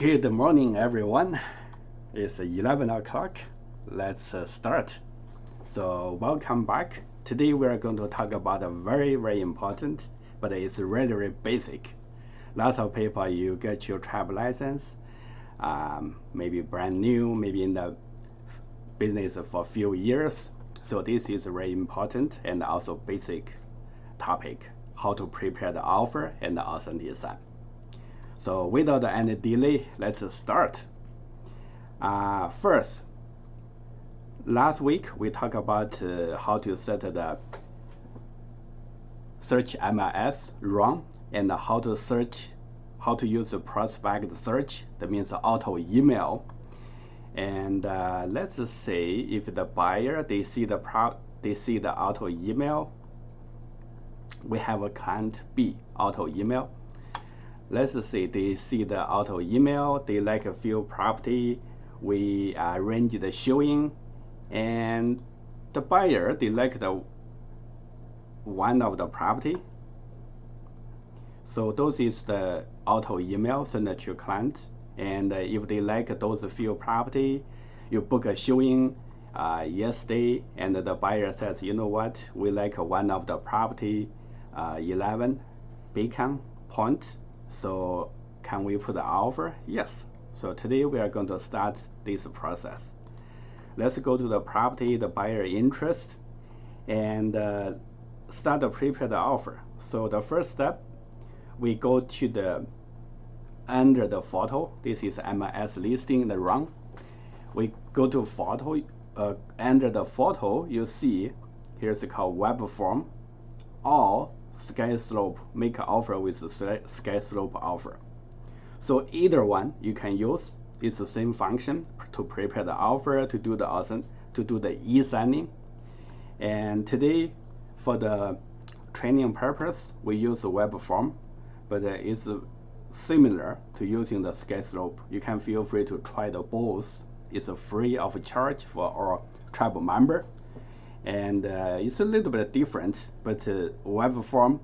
Good morning, everyone. It's 11 o'clock. Let's start. So welcome back. Today we are going to talk about a very important, but it's really basic. Lots of people, you get your travel license, maybe brand new, maybe in the business for a few years. So this is very important and also basic topic, how to prepare the offer and the authentic sign. So without any delay, let's start. First, last week we talked about how to set the search MIS run and how to use the prospect search. That means auto email. And let's say if the buyer they see the auto email, we have a client B auto email. Let's say they see the auto email, they like a few property, we arrange the showing, and the buyer they like the one of the property. So those is the auto email sent to your client, and if they like those few property, you book a showing yesterday, and the buyer says, you know what, we like one of the property 11 BootCamp point. So can we put the offer? Yes. So today we are going to start this process. Let's go to the property, the buyer interest, and start to prepare the offer. So the first step, we go to the under the photo. This is MIS listing, the run. We go to photo. Under the photo, you see here's called web form or sky slope, make an offer with sky slope offer. So either one you can use. It's the same function to prepare the offer, to do the e-signing. And today, for the training purpose, we use a web form, but it's similar to using the sky slope. You can feel free to try the both. It's free of charge for our tribal member. And it's a little bit different, but web form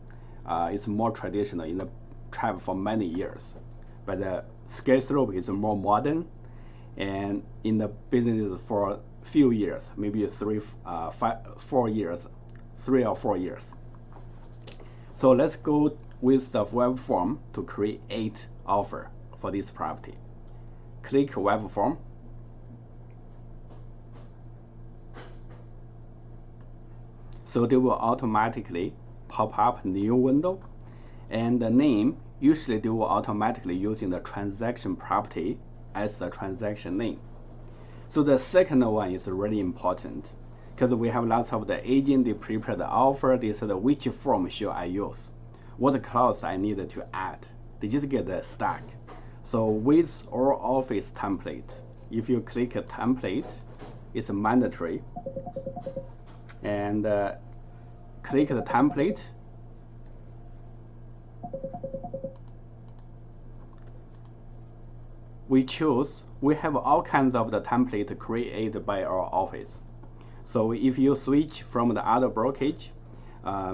is more traditional in the tribe for many years. But sky slope is more modern and in the business for a few years, maybe 3 or 4 years. So let's go with the web form to create offer for this property. Click web form. So they will automatically pop up new window, and the name, usually they will automatically using the transaction property as the transaction name. So the second one is really important because we have lots of the agent, they prepare the offer, they said which form should I use, what clause I need to add. They just get the stack. So with our office template, if you click a template, it's mandatory. And click the template. We have all kinds of the template created by our office. So if you switch from the other brokerage,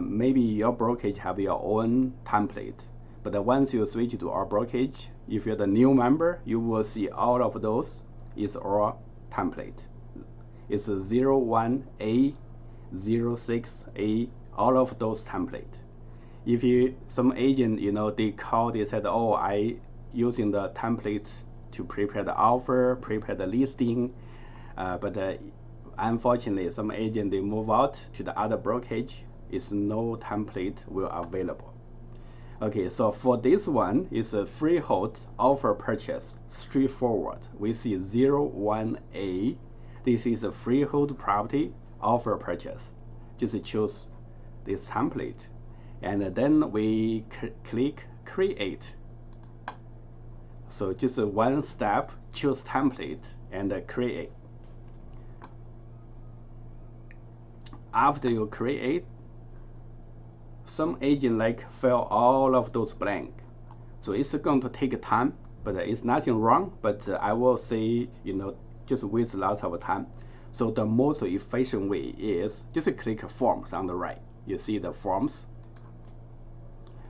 maybe your brokerage have your own template. But once you switch to our brokerage, if you're the new member, you will see all of those is our template. It's 01A, 06A, all of those template. If some agent, they call, they said, oh, I using the template to prepare the offer, prepare the listing, but unfortunately some agent they move out to the other brokerage, is no template will available. Okay, so for this one is a freehold offer purchase, straightforward. We see 01A. This is a freehold property offer purchase. Just choose this template, and then we click create. So just one step, choose template and create. After you create, some agent like fill all of those blank. So it's going to take time, but it's nothing wrong. But I will say, just waste lots of time. So the most efficient way is just click forms on the right. You see the forms.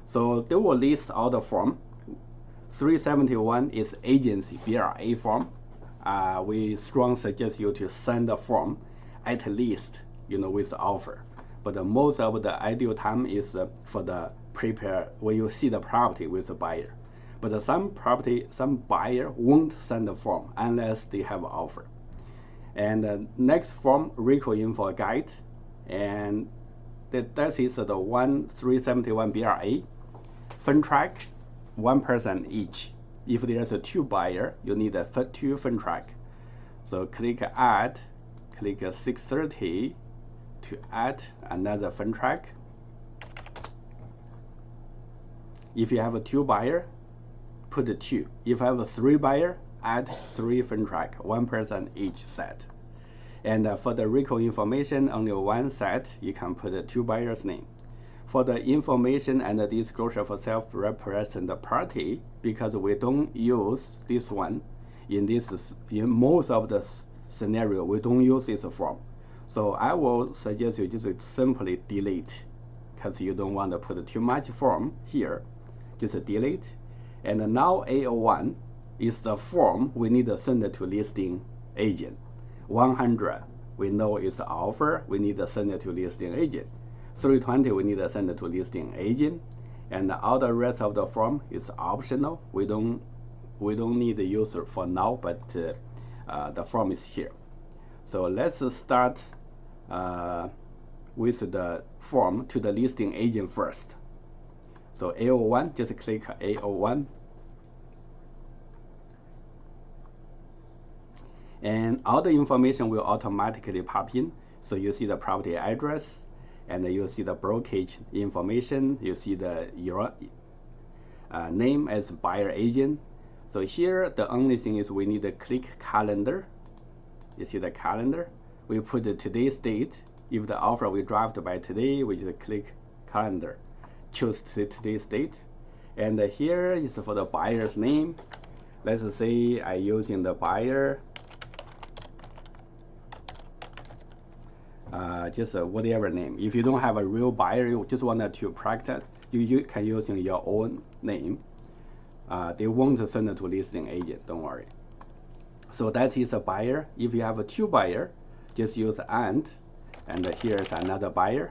So they will list all the form. 371 is agency BRA form. We strongly suggest you to send a form at least, with offer. But most of the ideal time is for the prepare when you see the property with a buyer. But some buyer won't send the form unless they have offer. And next form, Resale info guide, and that is the 371 BRA. Fund track, 1% each. If there's a 2 buyer, you need a 2 fund track. So click add, click 630 to add another fund track. If you have a 2 buyer, put 2. If you have a 3 buyer, add 3 fund track, 1% each set. And for the Resale information, only 1 set, you can put 2 buyers' name. For the information and the disclosure for self-represented party, because we don't use this one in most of the scenario, we don't use this form. So I will suggest you just simply delete, because you don't want to put too much form here. Just delete. And now A01 is the form we need to send it to listing agent. 100 we know is offer, we need to send it to listing agent. 320 we need to send it to listing agent, and all the rest of the form is optional. We don't need the user for now, but the form is here. So let's start with the form to the listing agent first. So A01, just click A01, and all the information will automatically pop in. So you see the property address, and you see the brokerage information, you see your name as buyer agent. So here the only thing is we need to click calendar. You see the calendar, we put today's date. If the offer we draft by today, we just click calendar, choose today's date. And here is for the buyer's name. Let's say I'm using the buyer, just whatever name. If you don't have a real buyer, you just wanted to practice, you can use your own name. They won't send it to listing agent, don't worry. So that is a buyer. If you have a 2 buyer, just use and here is another buyer.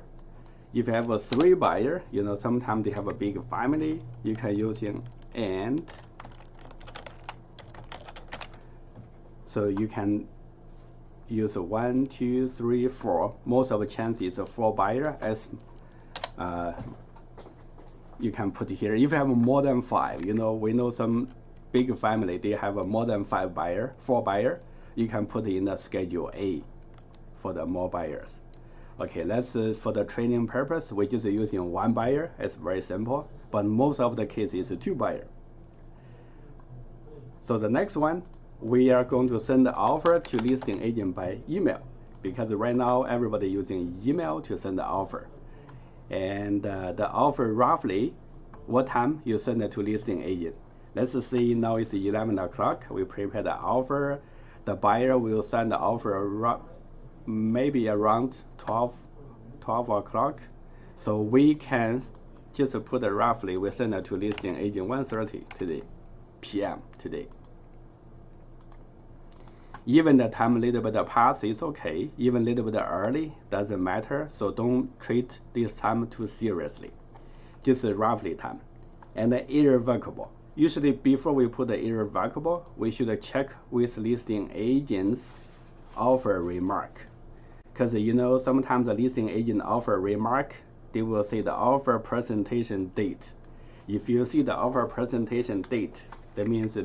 If you have a 3 buyer, sometimes they have a big family, you can use and. So you can use 1, 2, 3, 4. Most of the chances is 4 buyer as you can put here. If you have more than 5, we know some big family, they have more than 4 buyer, you can put in the schedule A for the more buyers. Okay, let's for the training purpose, we're just using 1 buyer. It's very simple, but most of the cases is 2 buyer. So the next one, we are going to send the offer to listing agent by email, because right now everybody using email to send the offer. And the offer roughly what time you send it to listing agent. Let's see, now it's 11 o'clock. We prepare the offer. The buyer will send the offer maybe around 12 o'clock. So we can just put roughly, we send it to listing agent 1:30 p.m. today. Even the time a little bit past is okay. Even a little bit early doesn't matter. So don't treat this time too seriously. Just roughly time. And irrevocable. Usually before we put the irrevocable, we should check with listing agent's offer remark. Because sometimes the listing agent offer remark, they will say the offer presentation date. If you see the offer presentation date, that means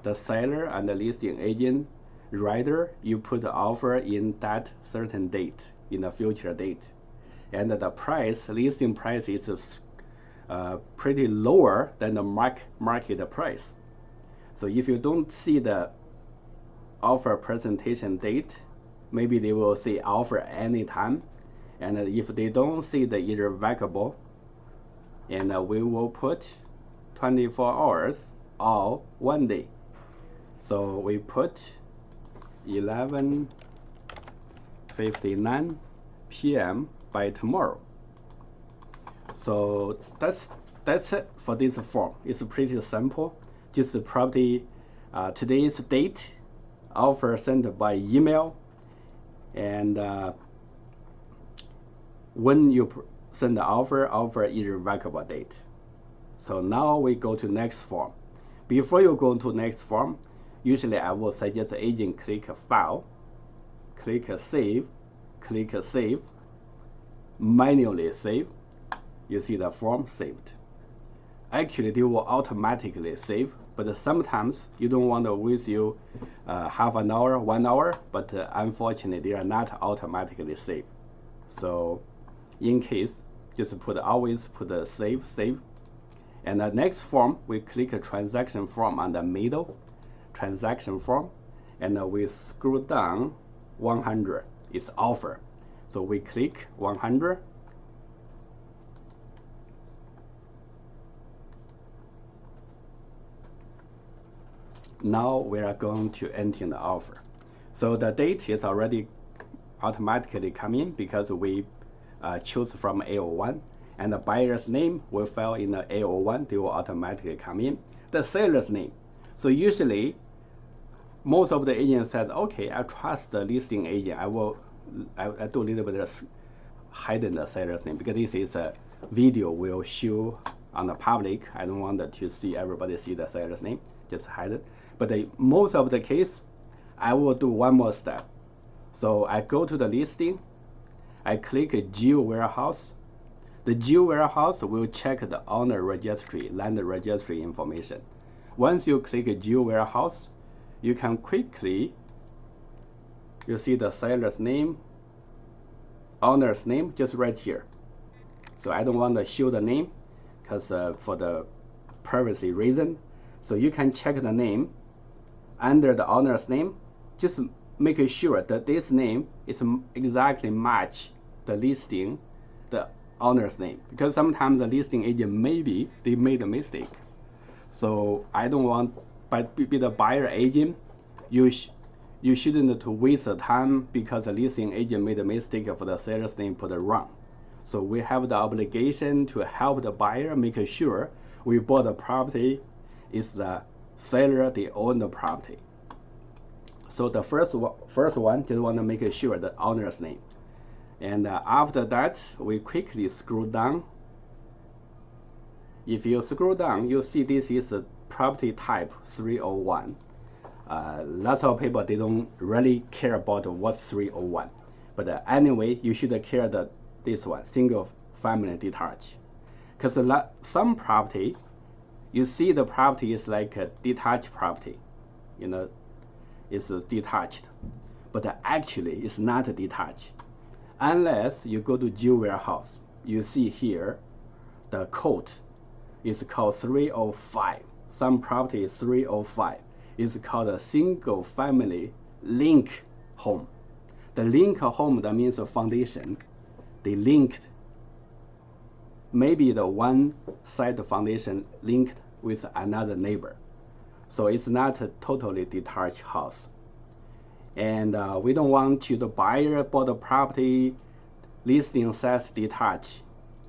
the seller and the listing agent writer, you put the offer in that certain date, in the future date. And the price, listing price is pretty lower than the market price. So if you don't see the offer presentation date, maybe they will say offer anytime. And if they don't see the irrevocable, and we will put 24 hours or 1 day. So we put 11:59 p.m. by tomorrow. So that's it for this form. It's pretty simple. just the property, today's date, offer sent by email, and when you send the offer irrevocable date. So now we go to next form. Before you go to next form, usually I will suggest the agent click File, click Save, manually save. You see the form saved. Actually, they will automatically save, but sometimes you don't want to waste you half an hour, 1 hour, but unfortunately they are not automatically saved. So in case, just always put the save. And the next form, we click a transaction form on the middle, transaction form, and we scroll down 100 is offer. So we click 100. Now we are going to enter the offer. So the date is already automatically coming because we choose from A01, and the buyer's name will file in the A01. They will automatically come in. The seller's name. So usually, most of the agents said, okay, I trust the listing agent. I do a little bit of hiding the seller's name because this is a video will show on the public. I don't want to see everybody see the seller's name. Just hide it. But most of the case, I will do one more step. So I go to the listing. I click Geo Warehouse. The Geo Warehouse will check the owner registry, land registry information. Once you click Geo Warehouse, you can quickly, you see the seller's name, owner's name, just right here. So I don't want to show the name because for the privacy reason. So you can check the name under the owner's name. Just make sure that this name is exactly match the listing, the owner's name, because sometimes the listing agent maybe they made a mistake. So I don't want, but be the buyer agent, you shouldn't to waste the time because the listing agent made a mistake for the seller's name put it wrong. So we have the obligation to help the buyer make sure we bought the property is the seller, they own the property. So the first one just want to make sure the owner's name. And after that, we quickly scroll down. If you scroll down, you see this is a property type 301. Lots of people, they don't really care about what's 301. But anyway, you should care that this one, single family detached. Because some property, you see the property is like a detached property. You know, it's detached. But actually, it's not detached. Unless you go to Geo Warehouse, you see here, the code is called 305. Some property is 305. It's called a single family link home. The link home, that means a foundation. They linked, maybe the one side foundation linked with another neighbor. So it's not a totally detached house. And we don't want to, the buyer bought the property, listing says detached.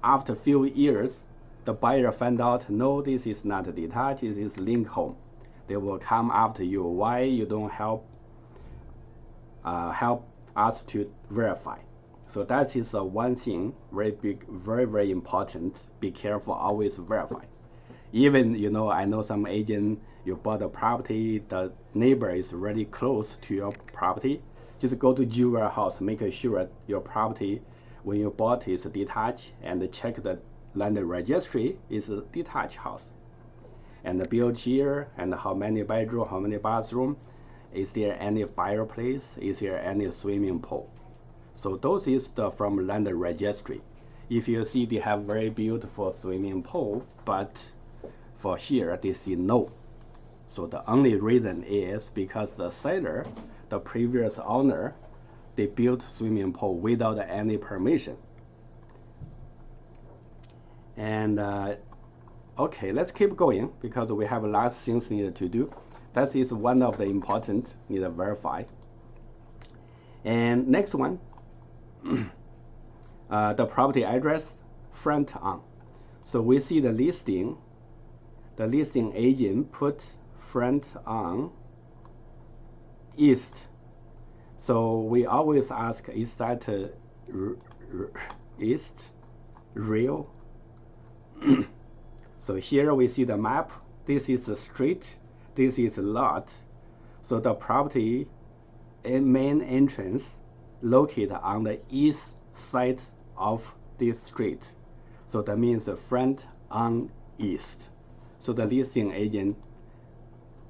After a few years, the buyer find out, no, this is not detached, this is link home. They will come after you. Why you don't help us to verify? So that is one thing, very big, very, very important. Be careful, always verify. Even, you know, I know some agent, you bought a property, the neighbor is really close to your property. Just go to Geo Warehouse, make sure your property, when you bought is detached, and check the land registry is a detached house. And the built year, and how many bedroom, how many bathroom, is there any fireplace, is there any swimming pool? So those is from land registry. If you see they have very beautiful swimming pool, but for here they see no. So the only reason is because the seller, the previous owner, they built swimming pool without any permission. And okay, let's keep going because we have lots of things needed to do. That is one of the important need to verify. And next one, the property address front on. So we see the listing. the listing agent put front on east. So we always ask, is that east real? So here we see the map. This is the street. This is a lot. So the property main entrance located on the east side of this street. So that means the front on east. So the listing agent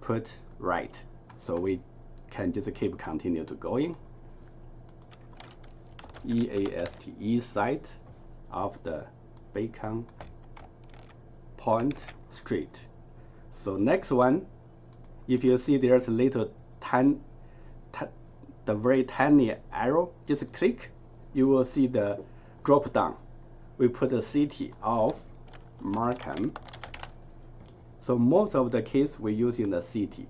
put right. So we can just keep continue to going. EAST, east side of the Bacon Point Street. So next one, if you see there's a little the very tiny arrow, just click, you will see the drop down. We put the city of Markham. So most of the case we use in the city.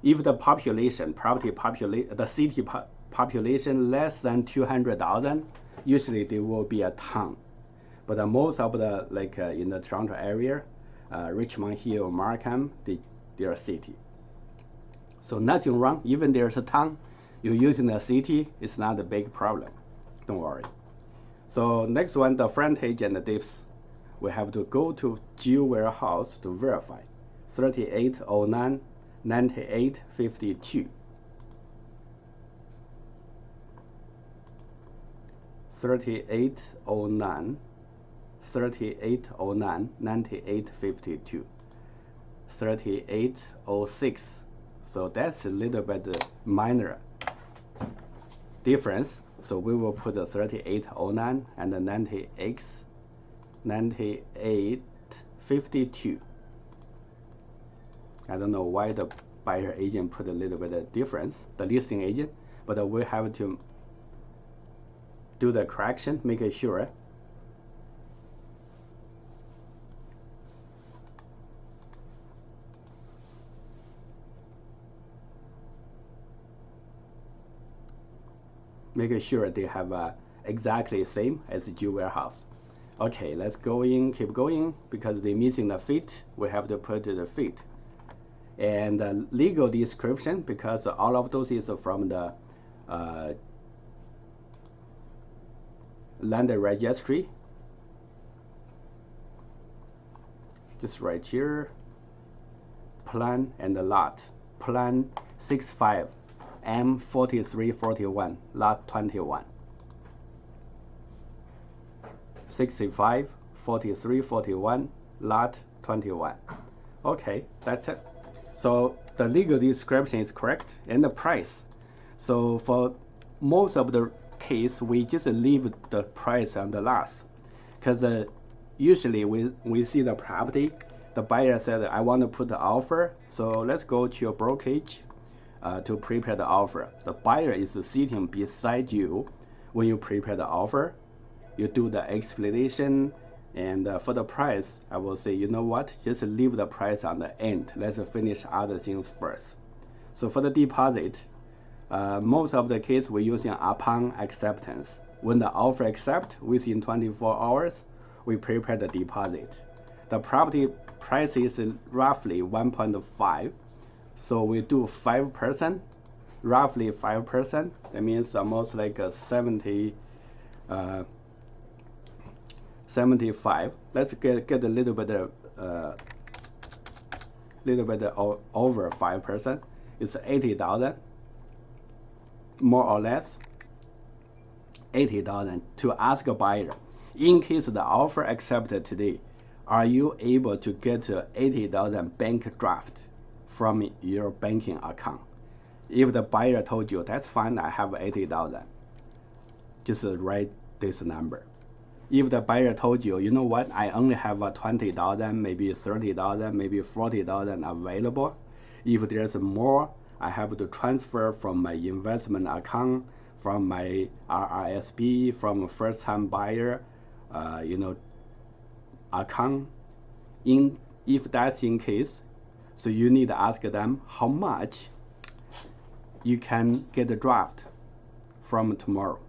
If the population, the city population less than 200,000, usually there will be a town. But most of the, like in the Toronto area, Richmond Hill, Markham, they are city. So nothing wrong. Even there's a town, you're using the city, it's not a big problem. Don't worry. So next one, the frontage and the depths. We have to go to Geo Warehouse to verify. 3809, 9852. 3809, 3809, 9852. 3806. So that's a little bit minor difference. So we will put the 3809 and the 9852. I don't know why the buyer agent put a little bit of difference, the listing agent, but we have to do the correction, make sure. Make sure they have exactly same as the Geo Warehouse. Okay, let's go in, keep going, because they're missing the feet, we have to put the feet. And the legal description, because all of those is from the land registry. Just right here, plan and the lot. Plan 65. M4341, lot 21. 65, 43, 41, lot 21. Okay, that's it. So the legal description is correct, and the price. So for most of the case, we just leave the price on the last, because usually we see the property, the buyer said, I want to put the offer, so let's go to your brokerage to prepare the offer. The buyer is sitting beside you when you prepare the offer. You do the explanation, and for the price, I will say, you know what, just leave the price on the end. Let's finish other things first. So for the deposit, most of the case we're using upon acceptance. When the offer accept, within 24 hours, we prepare the deposit. The property price is roughly 1.5. So we do 5%, roughly 5%. That means almost like a 75. Let's get a little bit over 5%. It's 80,000, more or less. 80,000 to ask a buyer, in case the offer accepted today, are you able to get 80,000 bank draft from your banking account? If the buyer told you, that's fine, I have 80,000, just write this number. If the buyer told you, you know what, I only have 20,000, maybe 30,000, maybe 40,000 available, if there's more, I have to transfer from my investment account, from my RRSP, from first time buyer, account. If that's in case, so you need to ask them how much you can get the draft from tomorrow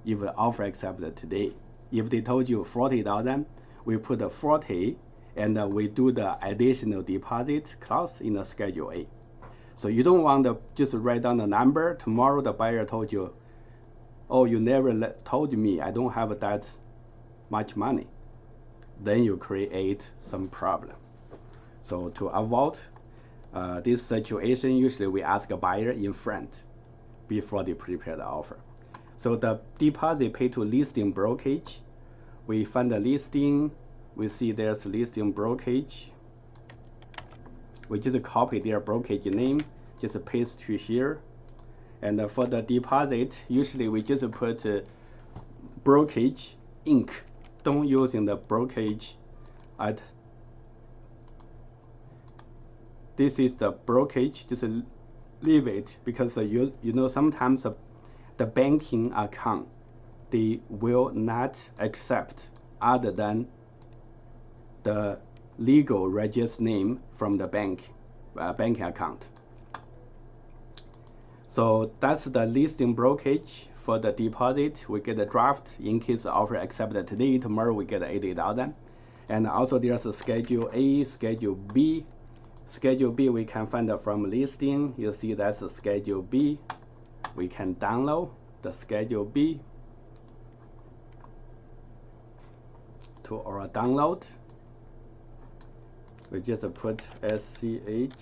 if the offer accepted today. If they told you 40,000, we put 40 and we do the additional deposit clause in the Schedule A. So you don't want to just write down the number. Tomorrow the buyer told you, oh, you never told me I don't have that much money. Then you create some problem. So to avoid this situation, usually we ask a buyer in front before they prepare the offer. So the deposit paid to listing brokerage, we find the listing, we see there's listing brokerage. We just copy their brokerage name, just paste to here. And for the deposit, usually we just put brokerage Inc. Don't using the brokerage at. This is the brokerage, just leave it, because you know sometimes the banking account, they will not accept other than the legal registered name from the banking account. So that's the listing brokerage. For the deposit, we get a draft in case the offer accepted today. Tomorrow we get 80,000. And also there's a Schedule A, Schedule B. Schedule B we can find from listing. You see that's a Schedule B. We can download the Schedule B to our download. We just put SCHB.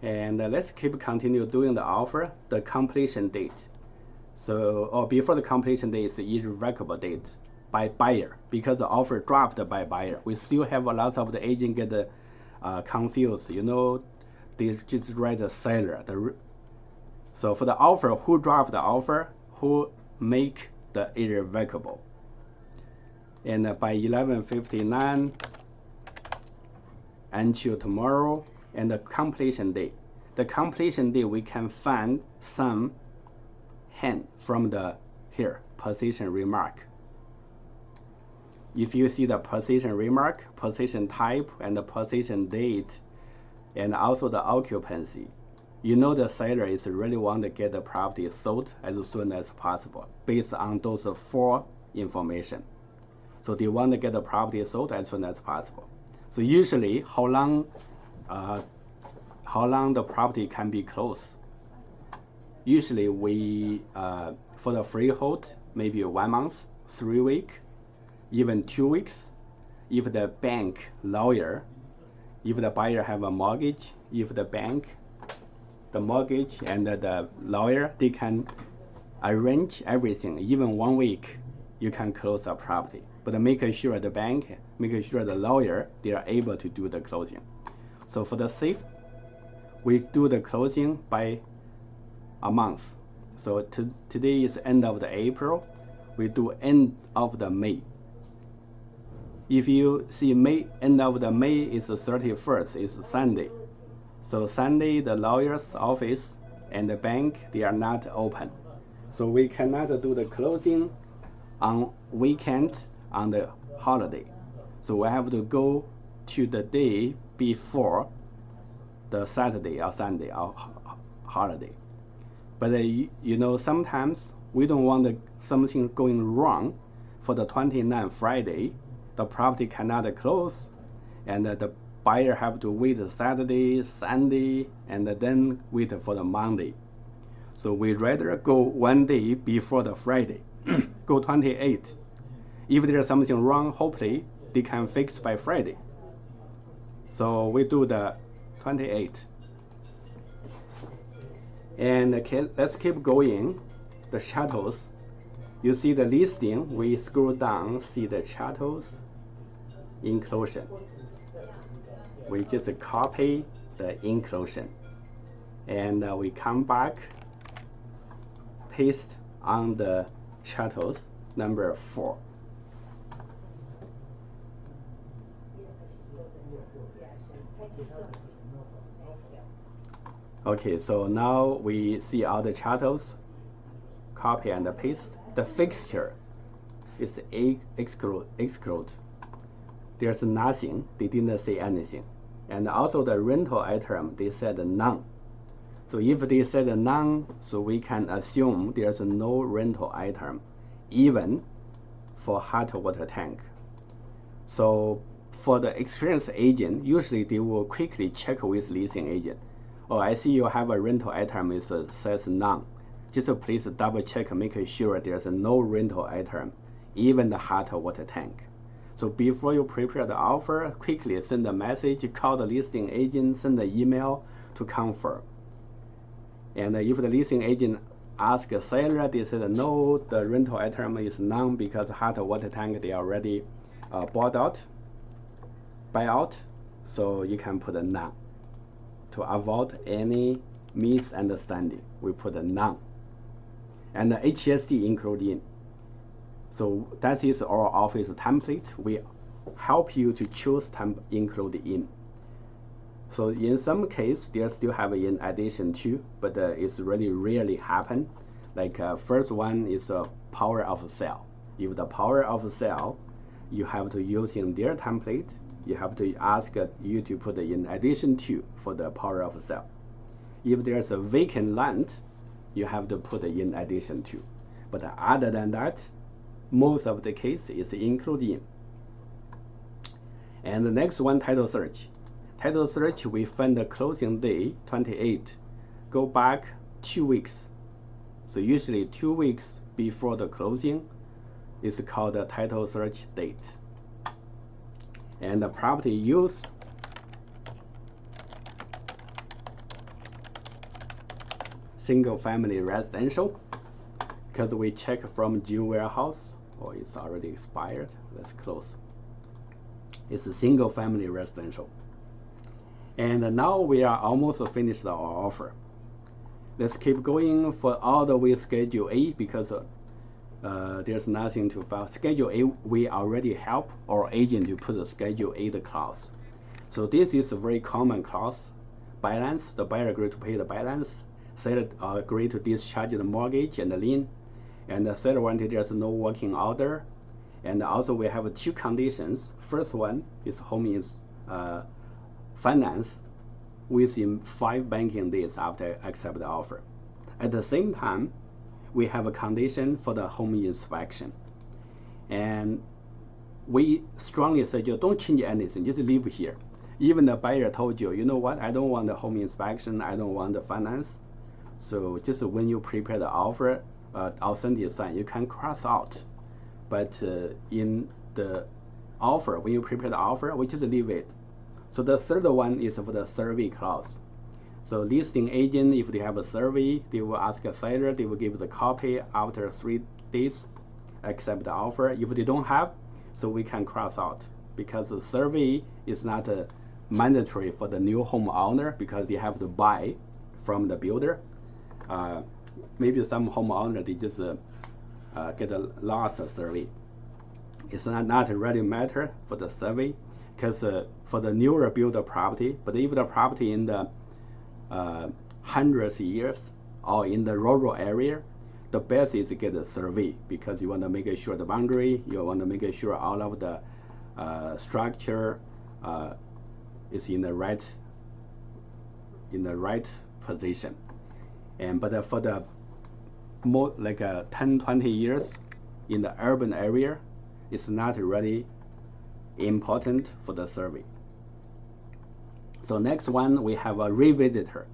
And let's continue doing the offer. The completion date. So, before the completion date is irrevocable date by buyer, because the offer drafted by buyer. We still have a lot of the agent get confused. You know, they just write the seller. So for the offer, who draft the offer, who make the irrevocable. And by 11:59 until tomorrow. And the completion date. The completion date we can find some hint from the here position remark. If you see the position remark, position type, and the position date, and also the occupancy, you know the seller is really want to get the property sold as soon as possible based on those 4 information. So they want to get the property sold as soon as possible. So usually how long the property can be closed. Usually we, for the freehold, maybe 1 month, 3 weeks, even 2 weeks. If the bank lawyer, if the buyer have a mortgage, if the bank, the mortgage and the lawyer, they can arrange everything. Even 1 week, you can close the property. But make sure the bank, make sure the lawyer, they are able to do the closing. So for the safe, we do the closing by a month. So today is end of the April. We do end of the May. If you see May, end of the May is the 31st, is Sunday. So Sunday, the lawyer's office and the bank, they are not open. So we cannot do the closing on weekend, on the holiday. So we have to go to the day before the Saturday or Sunday or holiday. But you know, sometimes we don't want something going wrong. For the 29th Friday, the property cannot close, and the buyer have to wait Saturday, Sunday, and then wait for the Monday. So we rather go 1 day before the Friday, go 28. If there's something wrong, hopefully they can fix by Friday. So we do the 28. And let's keep going. The chattels. You see the listing, we scroll down, see the chattels inclusion. We just copy the inclusion. And we come back, paste on the chattels number 4. Okay, so now we see all the chattels, copy and paste. The fixture is exclude. There's nothing, they didn't say anything. And also the rental item, they said none. So if they said none, so we can assume there's no rental item, even for hot water tank. So for the experienced agent, usually they will quickly check with leasing agent. Oh, I see you have a rental item, it says none. Just please double check, make sure there's no rental item, even the hot water tank. So before you prepare the offer, quickly send a message, call the listing agent, send an email to confirm. And if the leasing agent asks a seller, they said no, the rental item is none because hot water tank they already bought out, buy out, so you can put a none. To avoid any misunderstanding, we put a none. And the HSD included. So that is our office template. We help you to choose temp include in. So in some case, they still have in addition to, but it's really rarely happen. Like first one is a power of sale. If the power of sale, you have to use in their template, you have to ask you to put in addition to for the power of sale. If there's a vacant land, you have to put in addition to. But other than that, most of the case is included in. And the next one, title search. Title search, we find the closing day 28. Go back 2 weeks. So usually 2 weeks before the closing is called the title search date. And the property use, single family residential, because we check from June warehouse. Oh, it's already expired. Let's close. It's a single family residential. And now we are almost finished our offer. Let's keep going for all the way Schedule A because there's nothing to file. Schedule A, we already help our agent to put the Schedule A the clause. So this is a very common clause. Balance, the buyer agreed to pay the balance. Seller agreed to discharge the mortgage and the lien. And the seller wanted there's no working order. And also we have 2 conditions. First one is home is finance within 5 banking days after accept the offer. At the same time, we have a condition for the home inspection. And we strongly suggest don't change anything, just leave here. Even the buyer told you, you know what, I don't want the home inspection, I don't want the finance. So just when you prepare the offer, I'll send you a sign, you can cross out. But in the offer, when you prepare the offer, we just leave it. So the third one is for the survey clause. So listing agent, if they have a survey, they will ask a seller, they will give the copy after 3 days, accept the offer. If they don't have, so we can cross out because the survey is not mandatory for the new homeowner because they have to buy from the builder. Maybe some homeowner they just get a lost survey. It's not really matter for the survey because for the newer builder property, but if the property in the hundreds of years or in the rural area, the best is to get a survey because you want to make sure the boundary, you want to make sure all of the structure is in the right position. And but for the more like 10-20 years in the urban area, it's not really important for the survey. So next one, we have a revisitor.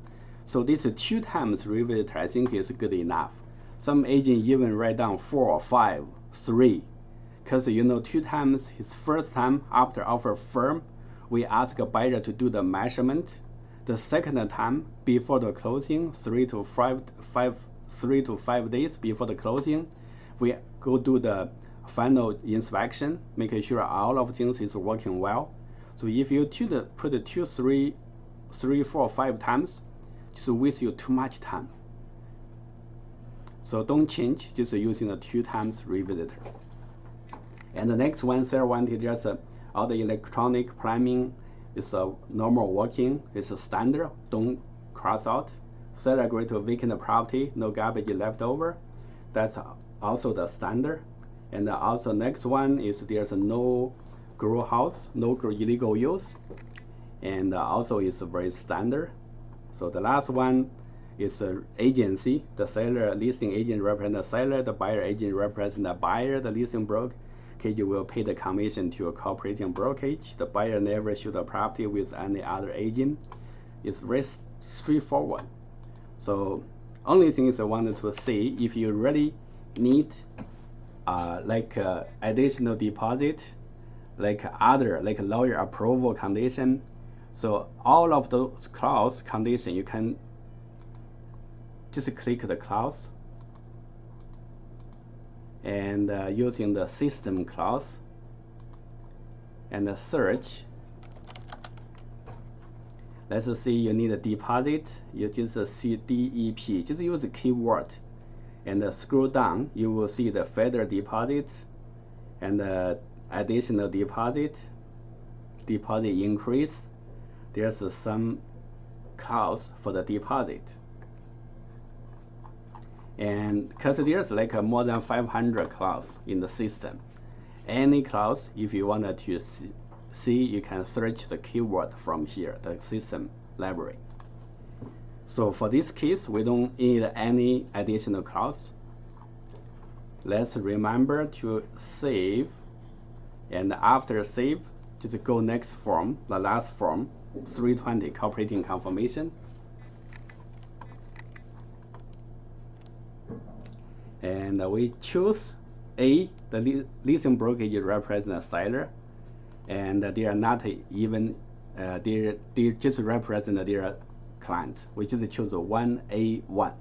So this 2 times revisitor, I think is good enough. Some agent even write down 4 or 5, 3, because 2 times his first time after offer firm, we ask a buyer to do the measurement. The second time before the closing, 3 to 5 days before the closing, we go do the final inspection, making sure all of things is working well. So if you put 2, 3, 4, 5 times, just waste you too much time. So don't change, just using the 2 times revisitor. And the next one, seller wanted just all the electronic plumbing is normal working, it's a standard, don't cross out. Seller agreed to vacant property, no garbage left over. That's also the standard. And also next one is there's no grow house, no illegal use, and also is very standard. So the last one It's an agency. The seller, listing agent represent the seller, the buyer agent represent the buyer, the listing broker will pay the commission to a cooperating brokerage. The buyer never show the property with any other agent. It's very straightforward. So only thing is I wanted to say, if you really need additional deposit, like lawyer approval condition, so all of those clause condition, you can just click the clause and using the system clause and the search. Let's see, you need a deposit, you just see DEP, just use the keyword and scroll down, you will see the federal deposit and additional deposit increase. There's some clause for the deposit, and because there's like more than 500 clause in the system, any clause if you wanted to see, you can search the keyword from here, the system library. So for this case, we don't need any additional clause. Let's remember to save, and after save, just go next form, the last form, 320 cooperating confirmation. And we choose A, the listing brokerage represent the seller, and they are not even, they just represent their client. We just choose 1A1.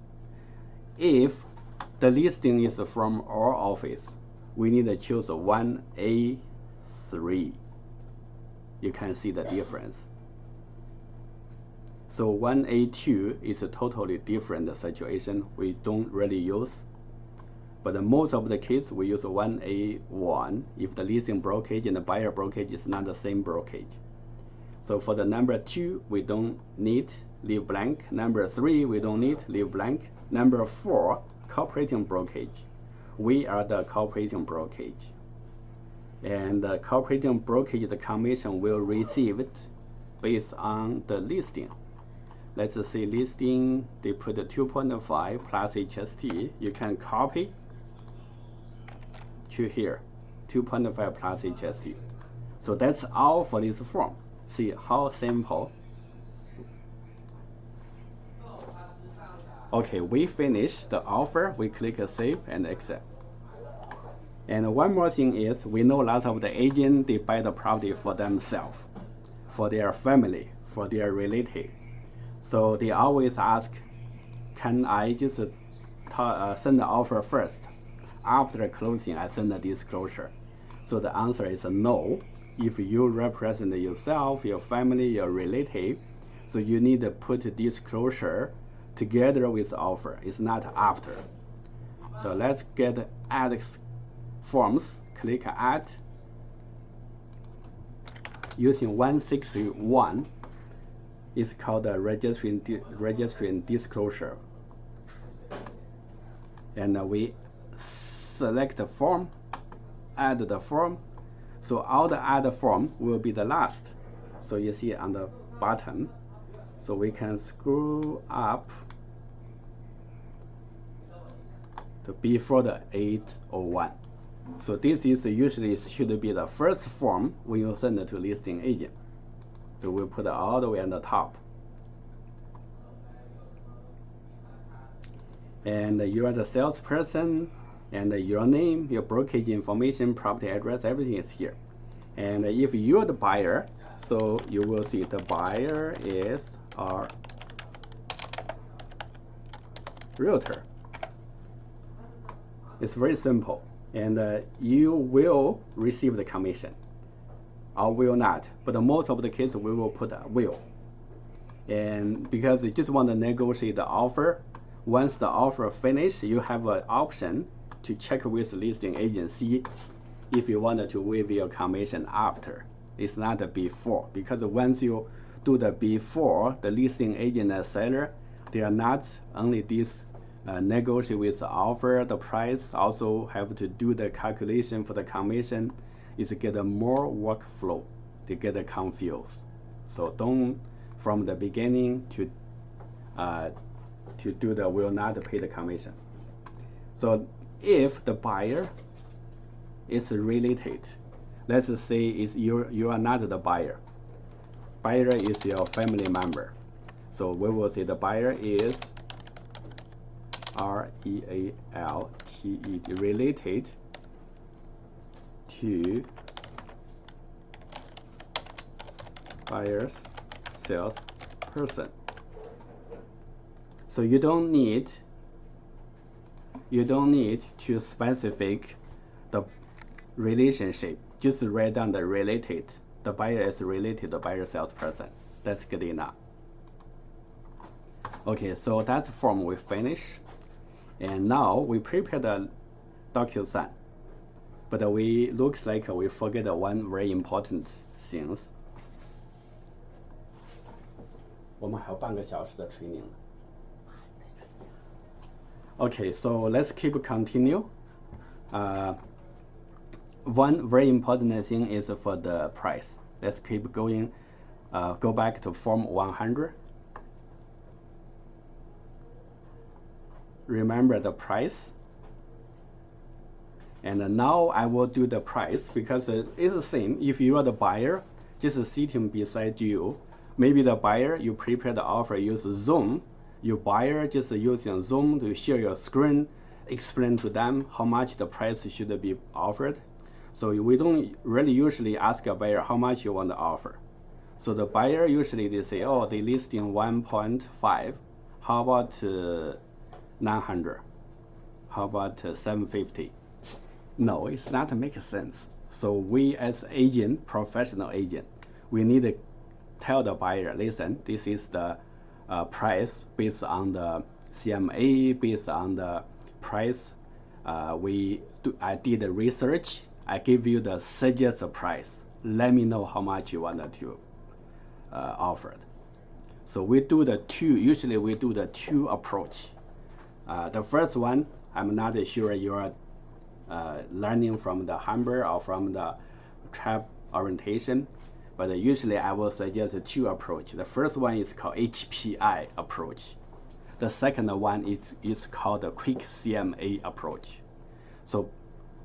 If the listing is from our office, we need to choose 1A3. You can see the difference. So 1A2 is a totally different situation. We don't really use. But most of the case, we use 1A1 if the listing brokerage and the buyer brokerage is not the same brokerage. So for the number 2, we don't need, leave blank. Number 3, we don't need, leave blank. Number 4, cooperating brokerage. We are the cooperating brokerage. And the cooperating brokerage, the commission will receive it based on the listing. Let's say listing, they put 2.5 plus HST. You can copy to here, 2.5 plus HST. So that's all for this form. See how simple. Okay, we finished the offer. We click save and accept. And one more thing is, we know lots of the agents, they buy the property for themselves, for their family, for their relative. So they always ask, can I just send the offer first? After closing, I send a disclosure. So the answer is no. If you represent yourself, your family, your relative, so you need to put disclosure together with the offer. It's not after. So let's get add forms. Click add. Using 161. It's called a registering disclosure. And we select the form, add the form. So all the add form will be the last. So you see on the bottom. So we can scroll up to before the 801. So this is usually should be the first form when you send it to listing agent. So we'll put it all the way on the top. And you are the salesperson, and your name, your brokerage information, property address, everything is here. And if you're the buyer, so you will see the buyer is our realtor. It's very simple, and you will receive the commission, or will not. But most of the cases we will put a will. And because you just want to negotiate the offer, once the offer finishes, you have an option to check with the listing agency if you wanted to waive your commission after. It's not the before, because once you do the before, the listing agent and seller, they are not only this negotiate with the offer, the price, also have to do the calculation for the commission. Is get a more workflow. They get confused. So don't from the beginning to to do the will not pay the commission. So if the buyer is related, let's say you are not the buyer. Buyer is your family member. So we will say the buyer is REALTED, related to buyer's salesperson. So you don't need to specify the relationship. Just write down the related. The buyer is related to the buyer salesperson. That's good enough. Okay, so that's the form we finish. And now we prepare the DocuSign. But looks like we forget one very important thing. 我们还有半个小时的 training. Okay, so let's keep continue. One very important thing is for the price. Let's keep going. Go back to form 100. Remember the price. And now I will do the price because it's the same. If you are the buyer, just sitting beside you, maybe the buyer, you prepare the offer, use Zoom. Your buyer just using Zoom to share your screen, explain to them how much the price should be offered. So we don't really usually ask a buyer how much you want to offer. So the buyer usually they say, oh, they listing 1.5. How about 900? How about 750? No, it's not making sense. So we as agent, professional agent, we need to tell the buyer, listen, this is the price based on the CMA, based on the price. I did the research. I give you the suggested price. Let me know how much you want to offer. So we do the two. Usually we do the two approach. The first one, I'm not sure you are learning from the Humber or from the trap orientation. But usually I will suggest two approach. The first one is called HPI approach. The second one is called the quick CMA approach. So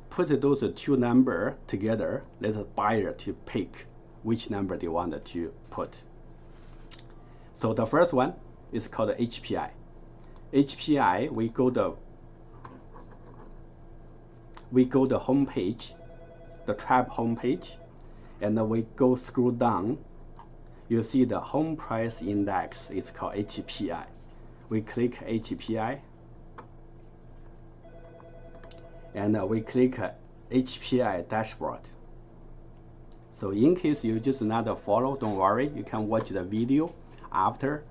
put those two numbers together, let the buyer to pick which number they want to put. So the first one is called the HPI. HPI, we go the home page, the trap home page. And then we go scroll down, you see the home price index is called HPI. We click HPI, and we click HPI dashboard. So in case you just not follow, don't worry, you can watch the video after.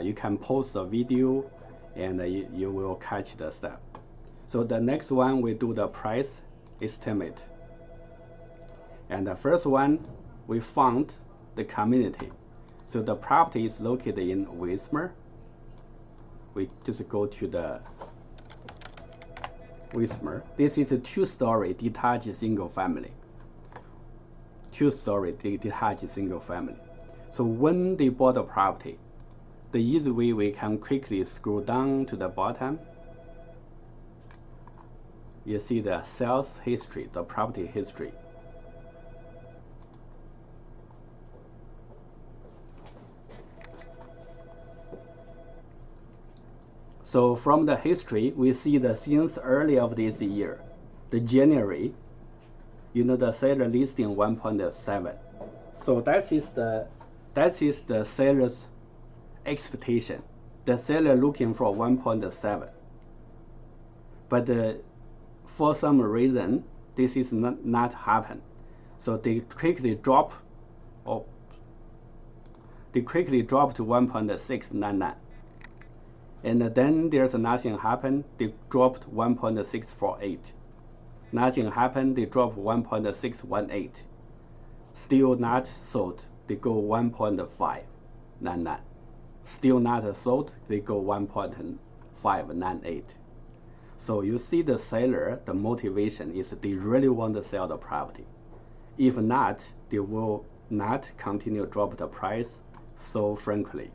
You can post the video, and you will catch the step. So the next one, we do the price estimate. And the first one, we found the community. So the property is located in Wismar. We just go to the Wismar. This is a two-story detached single family. Two-story detached single family. So when they bought the property, the easy way we can quickly scroll down to the bottom. You see the sales history, the property history. So from the history, we see the since early of this year, the January, the seller listing 1.7. So that is the seller's expectation. The seller looking for 1.7. But for some reason, this is not happen. So they quickly drop to 1.699. And then there's nothing happened, they dropped 1.648. Nothing happened, they dropped 1.618. Still not sold, they go 1.599. Still not sold, they go 1.598. So you see the seller, the motivation is they really want to sell the property. If not, they will not continue drop the price so frankly.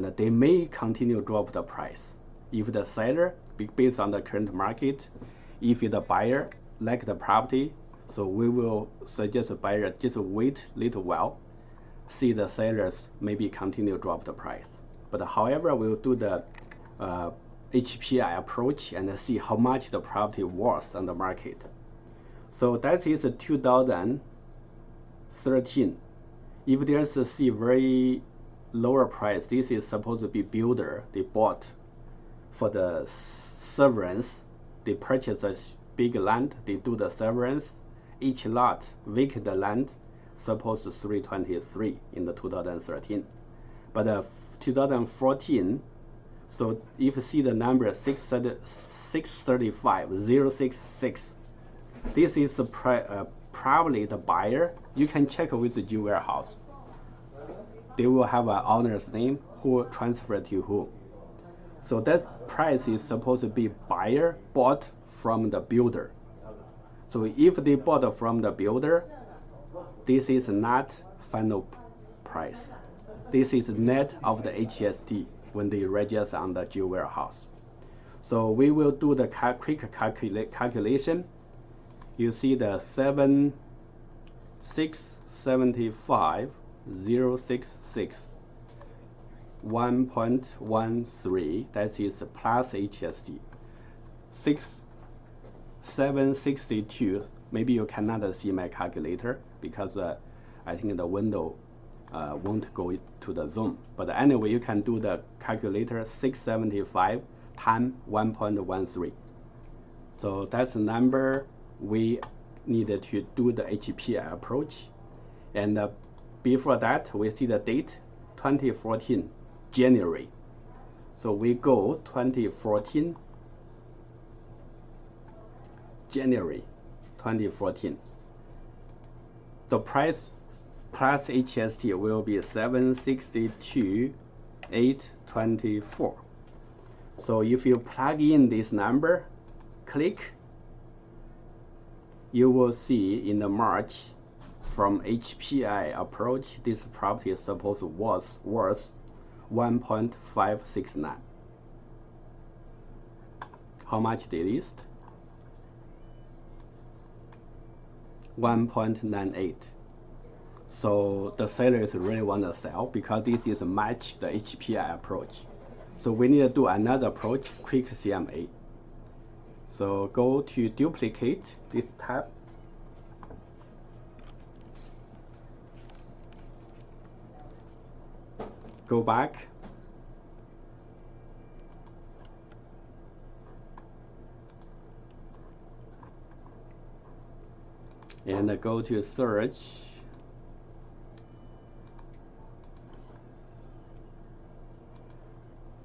and they may continue drop the price. If the seller, based on the current market, if the buyer like the property, so we will suggest the buyer just wait a little while, see the sellers maybe continue drop the price. But however, we'll do the HPI approach and see how much the property worth on the market. So that is 2013. If there's a very lower price, this is supposed to be builder. They bought for the severance. They purchase a big land. They do the severance. Each lot vacant land supposed to 323 in the 2013. But 2014. So if you see the number 635 066, this is probably the buyer. You can check with the Jewel warehouse. They will have an owner's name who transferred to who. So that price is supposed to be buyer bought from the builder. So if they bought from the builder, this is not final price. This is net of the HST when they register on the Jewel warehouse. So we will do the quick calculation. You see the 675 066 1.13, that is plus HST. 762, maybe you cannot see my calculator because I think the window won't go to the zoom. But anyway, you can do the calculator 675 times 1.13. So that's the number we needed to do the HPI approach. And before that, we see the date 2014 January. So we go 2014 January 2014. The price plus HST will be 762,824. So if you plug in this number, click, you will see in the March from HPI approach, this property is supposed to was worth 1.569. How much they list? 1.98. So the sellers really want to sell because this is match the HPI approach. So we need to do another approach, quick CMA. So go to duplicate this tab. Go back. And go to search.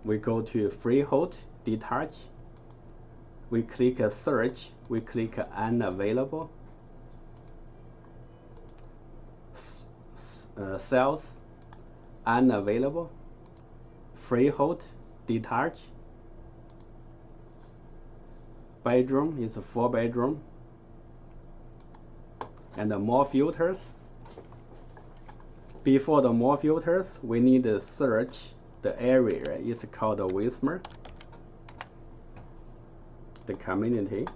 We go to freehold detached. We click search. We click unavailable. Sales unavailable. Freehold detached. Bedroom is a 4-bedroom. And more filters. Before the more filters, we need to search the area. It's called the Wismer, the community.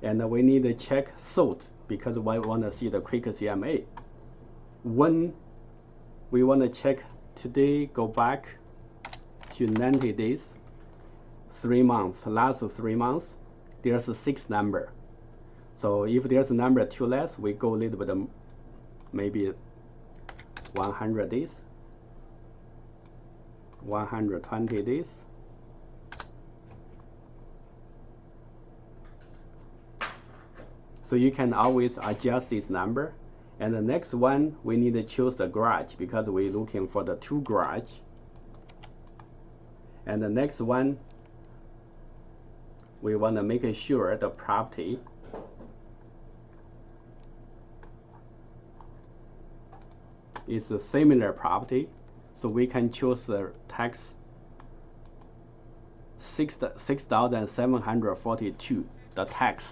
And we need to check sold because we want to see the quick CMA. When we want to check today, go back to 90 days, 3 months, last 3 months, there's a 6 number. So if there's a number too less, we go a little bit, maybe 100 days, 120 days. So you can always adjust this number. And the next one, we need to choose the garage because we're looking for the 2 garage. And the next one, we want to make sure the property is a similar property, so we can choose the tax 6,742. The tax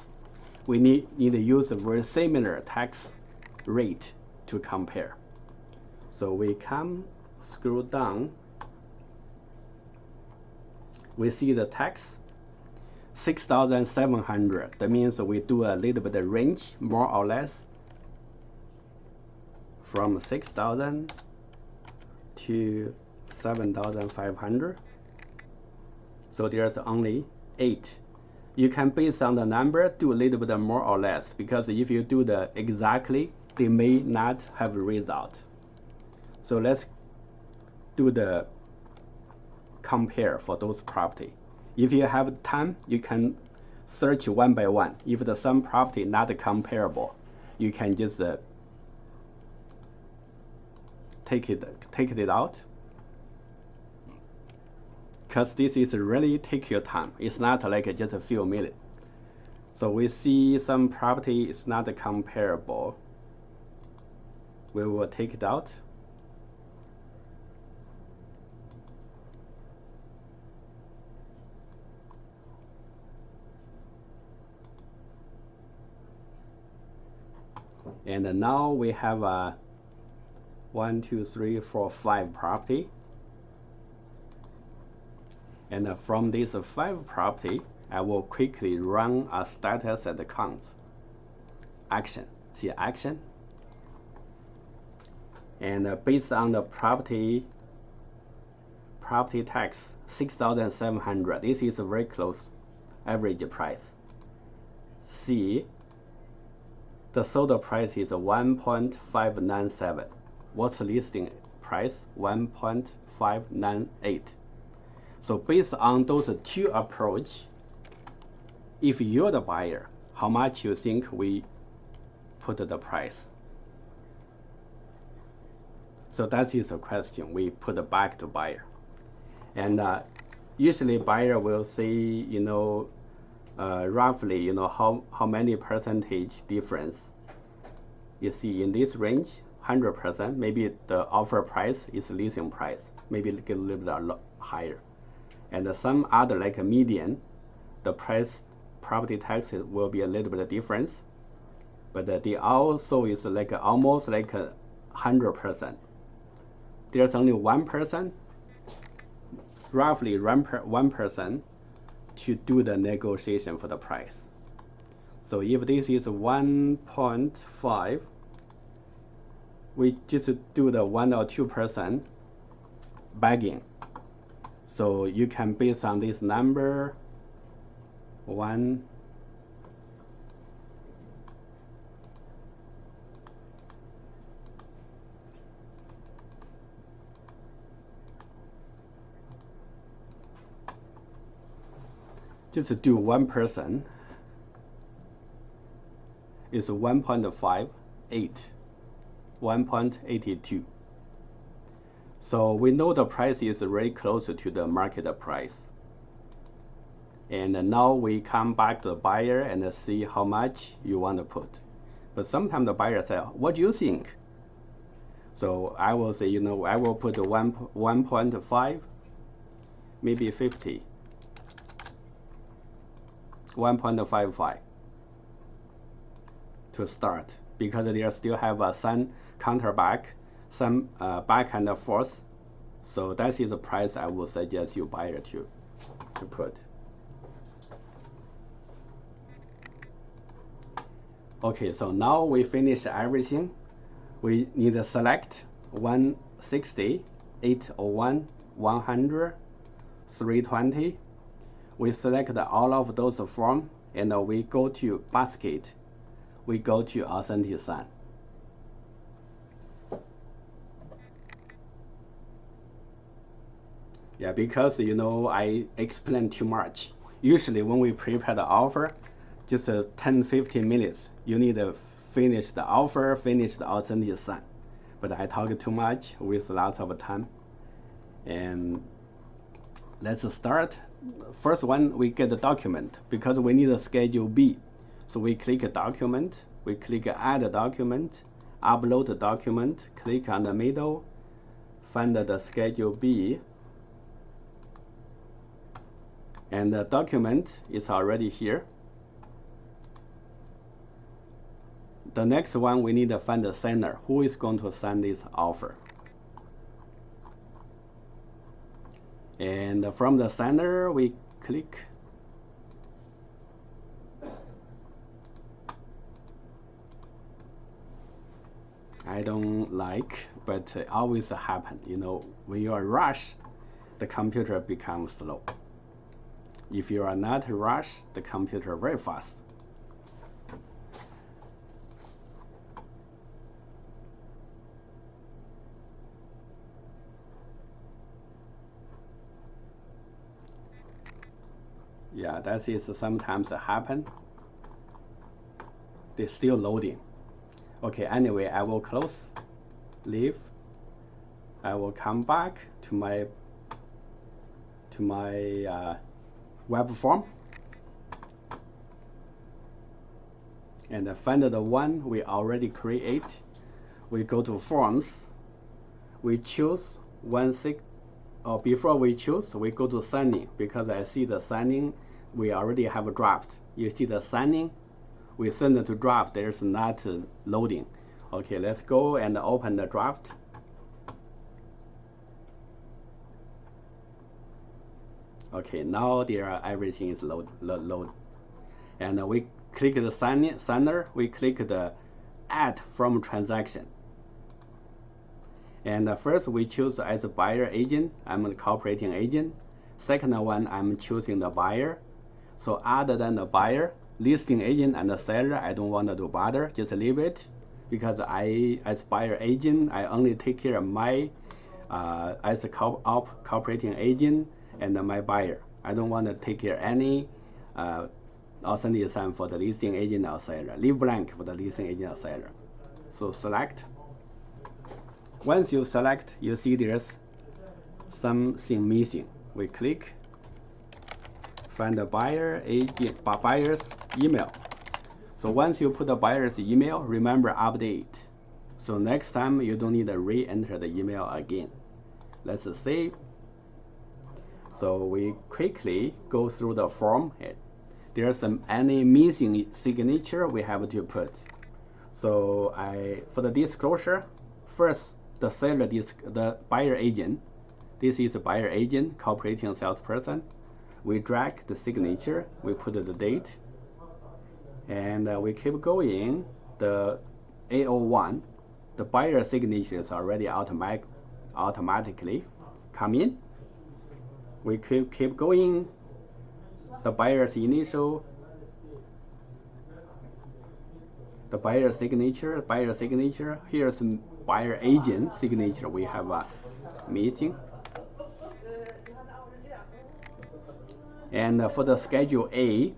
we need to use a very similar tax rate to compare. So we come, scroll down, we see the text 6,700. That means we do a little bit of range, more or less, from 6,000 to 7,500. So there's only 8. You can, based on the number, do a little bit more or less, because if you do the exactly, they may not have a result. So let's do the compare for those property. If you have time, you can search one by one. If the some property not comparable, you can just take it out, because this is really take your time. It's not like just a few minutes. So we see some property is not comparable. We will take it out. And now we have a 1, 2, 3, 4, 5 property. And from this 5 property, I will quickly run a status and count. Action. See action. And based on the property tax 6,700. This is very close average price. See, the sold price is 1.597. What's the listing price? 1.598. So based on those 2 approach, if you're the buyer, how much you think we put the price? So that is the question we put back to buyer. And usually buyer will say, roughly, how many percentage difference. You see in this range, 100%, maybe the offer price is listing price, maybe get a little bit higher. And some other like a median, the price property tax will be a little bit of difference, but they also is like almost like 100%. There's only 1%, roughly 1% to do the negotiation for the price. So if this is 1.5, we just do the 1 or 2% bagging. So you can, based on this number, 1, just do 1%, is 1.58, 1.82. So we know the price is very close to the market price. And now we come back to the buyer and see how much you want to put. But sometimes the buyer says, what do you think? So I will say, I will put 1.5, maybe 50, 1.55 to start, because they still have some counter back, some back and forth. So that is the price I would suggest you buyer to put. Okay, so now we finish everything. We need to select 160, 801, 100, 320. We select all of those forms, and we go to basket. We go to authentic sign. Yeah, because I explained too much. Usually when we prepare the offer, just 10-15 minutes, you need to finish the offer, finish the authentic sign. But I talk too much with lots of time. And let's start. First one, we get the document, because we need a Schedule B. So we click a document, we click add a document, upload the document, click on the middle, find the Schedule B, and the document is already here. The next one, we need to find the signer. Who is going to sign this offer? And from the center, we click. I don't like, but it always happen. You know, when you are rush, the computer becomes slow. If you are not rush, the computer very fast. Yeah, that is sometimes happen. They're still loading. Okay, anyway, I will close, leave. I will come back to my web form and find the one we already create. We go to forms. We choose before we choose, we go to signing because I see the signing. We already have a draft. You see the signing. We send it to draft. There's not loading. Okay, let's go and open the draft. Okay, now everything is load. And we click the signer. We click the add from transaction. And first we choose as a buyer agent. I'm a cooperating agent. Second one, I'm choosing the buyer. So other than the buyer, listing agent and the seller, I don't want to bother. Just leave it because as buyer agent, I only take care of my as a cooperating agent and my buyer. I don't want to take care of any authenticity for the listing agent or seller. Leave blank for the listing agent or seller. So select. Once you select, you see there's something missing. We click, find the buyer's email. So once you put the buyer's email, remember update. So next time you don't need to re-enter the email again. Let's save. So we quickly go through the form. There's any missing signature we have to put. So for the disclosure, first the seller, the buyer agent. This is a buyer agent, cooperating salesperson. We drag the signature, we put the date, and we keep going. The A01, the buyer signature is already automatically come in. We keep going. The buyer's initial, the buyer signature. Here's buyer agent signature. We have a meeting. And for the schedule A,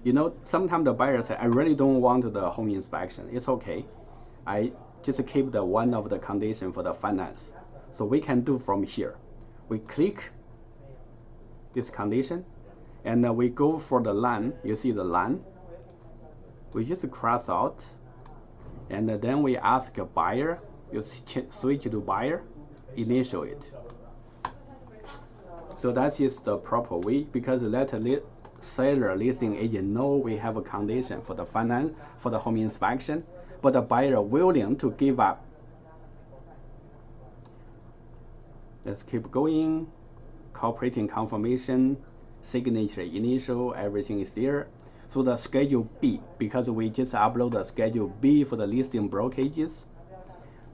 you know, sometimes the buyer say, I really don't want the home inspection. It's okay. I just keep the one of the condition for the finance. So we can do from here. We click this condition, and we go for the line. You see the line. We just cross out, and then we ask a buyer. You switch to buyer, initial it. So that is the proper way, because let seller listing agent know we have a condition for the finance for the home inspection, but the buyer willing to give up. Let's keep going. Cooperating confirmation, signature initial, everything is there. So the schedule B, because we just upload the schedule B for the listing brokerages.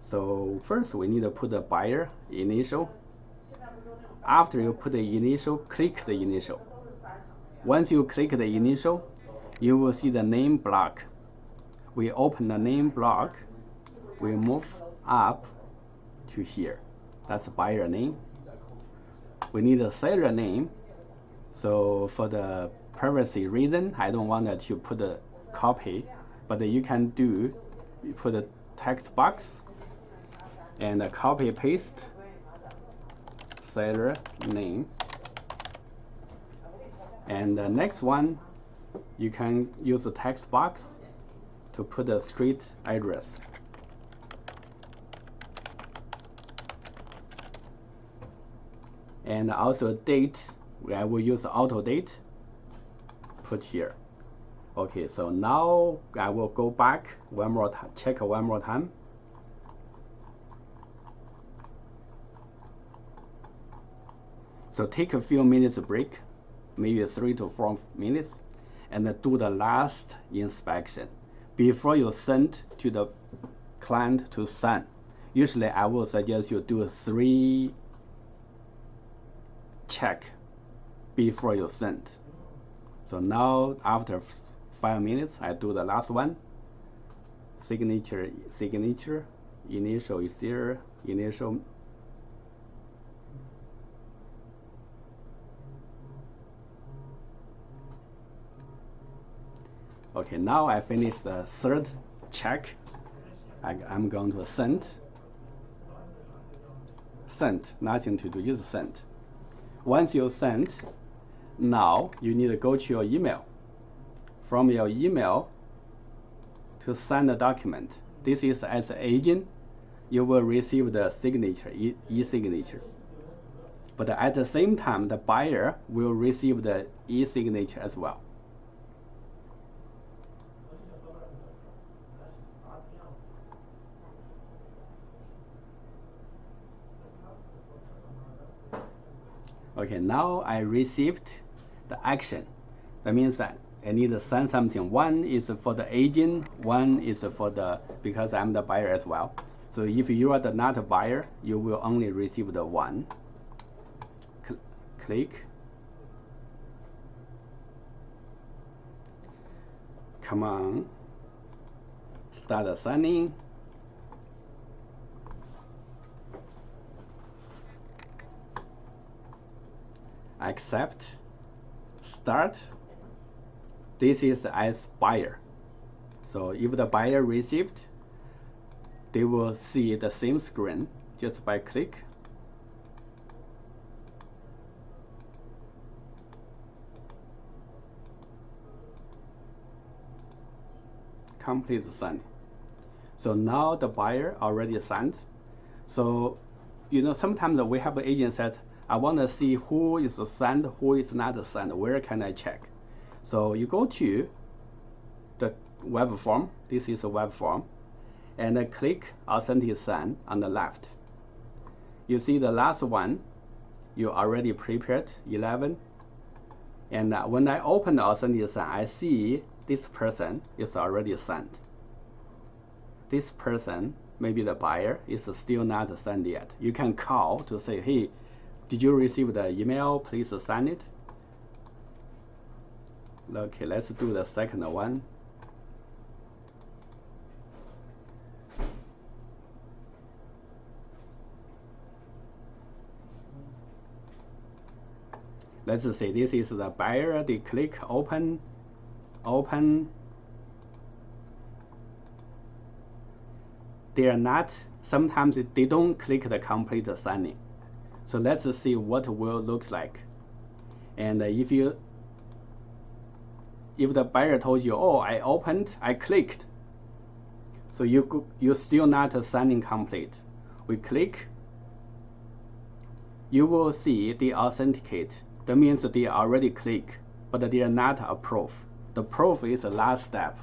So first we need to put the buyer initial. After you put the initial, click the initial. Once you click the initial, you will see the name block. We open the name block. We move up to here. That's the buyer name. We need a seller name. So for the privacy reason, I don't want to put a copy, but you can you put a text box and copy paste seller name. And the next one, you can use the text box to put the street address. And also date, I will use auto date, put here. Okay, so now I will go back one more time, check one more time. So take a few minutes break, maybe 3 to 4 minutes, and do the last inspection before you send to the client to sign. Usually I will suggest you do 3 check before you send. So now after 5 minutes, I do the last one. Signature, initial is there, initial. Okay, now I finished the 3rd check. I'm going to send. Send, nothing to do, just send. Once you send, now you need to go to your email. From your email to sign the document. This is as an agent, you will receive the signature, e-signature. But at the same time, the buyer will receive the e-signature as well. Okay, now I received the action. That means that I need to send something. One is for the agent, one is for because I'm the buyer as well. So if you are not a buyer, you will only receive the one. Click. Come on. Start signing. Accept. Start. This is as buyer. So if the buyer received, they will see the same screen just by click. Complete signing. So now the buyer already signed. So sometimes we have an agent says, I want to see who is signed, who is not signed. Where can I check? So you go to the web form. This is a web form, and then click Authentic Sign on the left. You see the last one you already prepared, 11. And when I open the Authentic Sign, I see this person is already signed. This person, maybe the buyer, is still not signed yet. You can call to say, hey, did you receive the email? Please sign it. Okay, let's do the second one. Let's say this is the buyer. They click open. They are not, sometimes they don't click the complete signing. So let's see what will looks like. And if the buyer told you, oh, I opened, I clicked, so you still not signing complete. We click, you will see they authenticate. That means they already click, but they are not approved. The proof is the last step.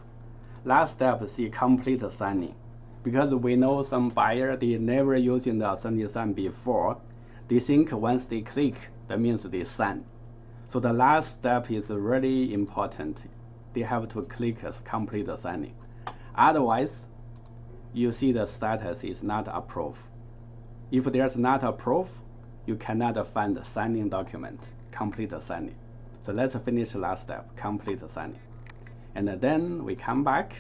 Last step is the complete signing. Because we know some buyer, they never using the authentic sign before. They think once they click, that means they sign. So the last step is really important. They have to click complete signing. Otherwise, you see the status is not approved. If there's not approved, you cannot find the signing document, complete signing. So let's finish the last step, complete signing. And then we come back.